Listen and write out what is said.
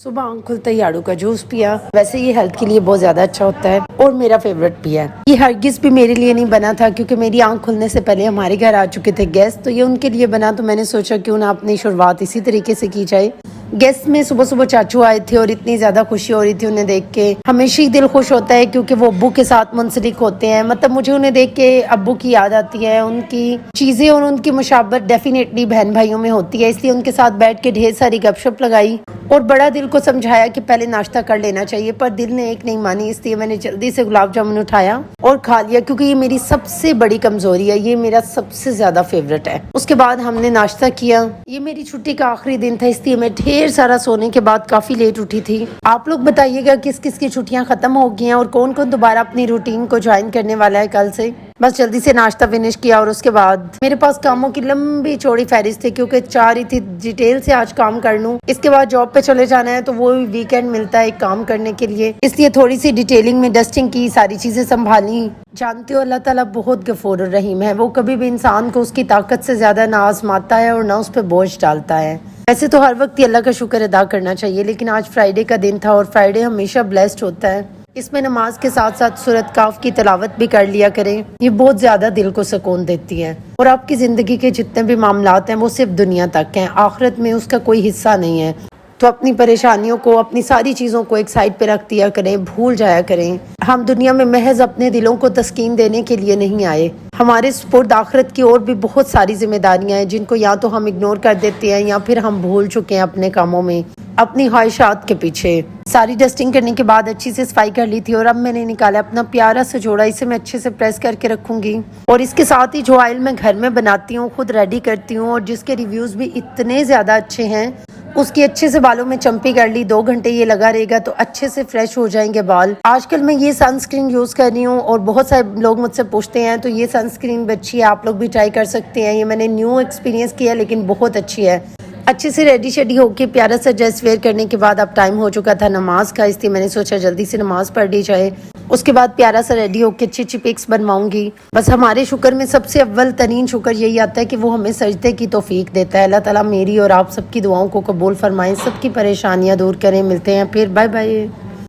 صبح آنکھ کھلتے ہی آڑو کا جوس پیا. ویسے یہ ہیلتھ کے لیے بہت زیادہ اچھا ہوتا ہے اور میرا فیوریٹ بھی ہے. یہ ہرگز بھی میرے لیے نہیں بنا تھا کیونکہ میری آنکھ کھلنے سے پہلے ہمارے گھر آ چکے تھے گیسٹ, تو یہ ان کے لیے بنا. تو میں نے سوچا کیوں نہ اپنی شروعات اسی طریقے سے کی جائے. گیسٹ میں صبح صبح چاچو آئے تھے اور اتنی زیادہ خوشی ہو رہی تھی انہیں دیکھ کے. ہمیشہ ہی دل خوش ہوتا ہے کیونکہ وہ ابو کے ساتھ منسلک ہوتے ہیں. مطلب مجھے انہیں دیکھ کے ابو کی یاد آتی ہے. ان کی چیزیں اور ان کی مشابہت ڈیفینیٹلی بہن بھائیوں میں ہوتی ہے, اس لیے ان کے ساتھ بیٹھ کے ڈھیر ساری گپ شپ لگائی اور بڑا دل کو سمجھایا کہ پہلے ناشتہ کر لینا چاہیے, پر دل نے ایک نہیں مانی. اس لیے میں نے جلدی سے گلاب جامن اٹھایا اور کھا لیا کیونکہ یہ میری سب سے بڑی کمزوری ہے, یہ میرا سب سے زیادہ فیوریٹ ہے. اس کے بعد ہم نے ناشتہ کیا. یہ میری چھٹی کا آخری دن تھا, اس لیے میں ڈھیر سارا سونے کے بعد کافی لیٹ اٹھی تھی. آپ لوگ بتائیے گا کس کس کی چھٹیاں ختم ہو گئی ہیں اور کون کون دوبارہ اپنی روٹین کو جوائن کرنے والا ہے کل سے. بس جلدی سے ناشتہ فنش کیا اور اس کے بعد میرے پاس کاموں کی لمبی چوڑی فہرست تھی کیونکہ چاہ رہی تھی ڈیٹیل سے آج کام کر لوں. اس کے بعد جاب پہ چلے جانا ہے تو وہ ویکینڈ ملتا ہے ایک کام کرنے کے لیے, اس لیے تھوڑی سی ڈیٹیلنگ میں ڈسٹنگ کی, ساری چیزیں سنبھالی. جانتے ہو اللہ تعالیٰ بہت غفور الرحیم ہے, وہ کبھی بھی انسان کو اس کی طاقت سے زیادہ نہ آزماتا ہے اور نہ اس پہ بوجھ ڈالتا ہے. ایسے تو ہر وقت ہی اللہ کا شکر ادا کرنا چاہیے, لیکن آج فرائیڈے کا دن تھا اور فرائیڈے ہمیشہ بلیسڈ ہوتا ہے. اس میں نماز کے ساتھ ساتھ سورۃ کاف کی تلاوت بھی کر لیا کریں, یہ بہت زیادہ دل کو سکون دیتی ہے. اور آپ کی زندگی کے جتنے بھی معاملات ہیں وہ صرف دنیا تک ہیں, آخرت میں اس کا کوئی حصہ نہیں ہے. تو اپنی پریشانیوں کو, اپنی ساری چیزوں کو ایک سائڈ پہ رکھ دیا کریں, بھول جایا کریں. ہم دنیا میں محض اپنے دلوں کو تسکین دینے کے لیے نہیں آئے. ہمارے سپرد آخرت کی اور بھی بہت ساری ذمہ داریاں ہیں جن کو یا تو ہم اگنور کر دیتے ہیں یا پھر ہم بھول چکے ہیں اپنے کاموں میں, اپنی خواہشات کے پیچھے. ساری ڈسٹنگ کرنے کے بعد اچھی سے صفائی کر لی تھی اور اب میں نے نکالا اپنا پیارا سا جوڑا, اسے میں اچھے سے پریس کر کے رکھوں گی. اور اس کے ساتھ ہی جو آئل میں گھر میں بناتی ہوں, خود ریڈی کرتی ہوں اور جس کے ریویوز بھی اتنے زیادہ اچھے ہیں, اس کی اچھے سے بالوں میں چمپی کر لی. 2 گھنٹے یہ لگا رہے گا تو اچھے سے فریش ہو جائیں گے بال. آج کل میں یہ سن اسکرین یوز کر رہی ہوں اور بہت سارے لوگ مجھ سے پوچھتے ہیں تو یہ سن اسکرین بھی اچھی ہے, آپ لوگ بھی ٹرائی کر سکتے ہیں. یہ میں نے نیو ایکسپیرینس کیا لیکن بہت اچھی ہے. اچھے سے ریڈی شیڈی ہو کے پیارا سا ڈریس ویئر کرنے کے بعد اب ٹائم ہو چکا تھا نماز کا, اس لیے میں نے سوچا جلدی سے نماز پڑھ لی جائے. اس کے بعد پیارا سا ریڈی ہو کے اچھی اچھی پکس بنواؤں گی. بس ہمارے شکر میں سب سے اول ترین شکر یہی آتا ہے کہ وہ ہمیں سجدے کی توفیق دیتا ہے. اللہ تعالیٰ میری اور آپ سب کی دعاؤں کو قبول فرمائیں, سب کی پریشانیاں دور کریں. ملتے ہیں پھر, بائے بائے.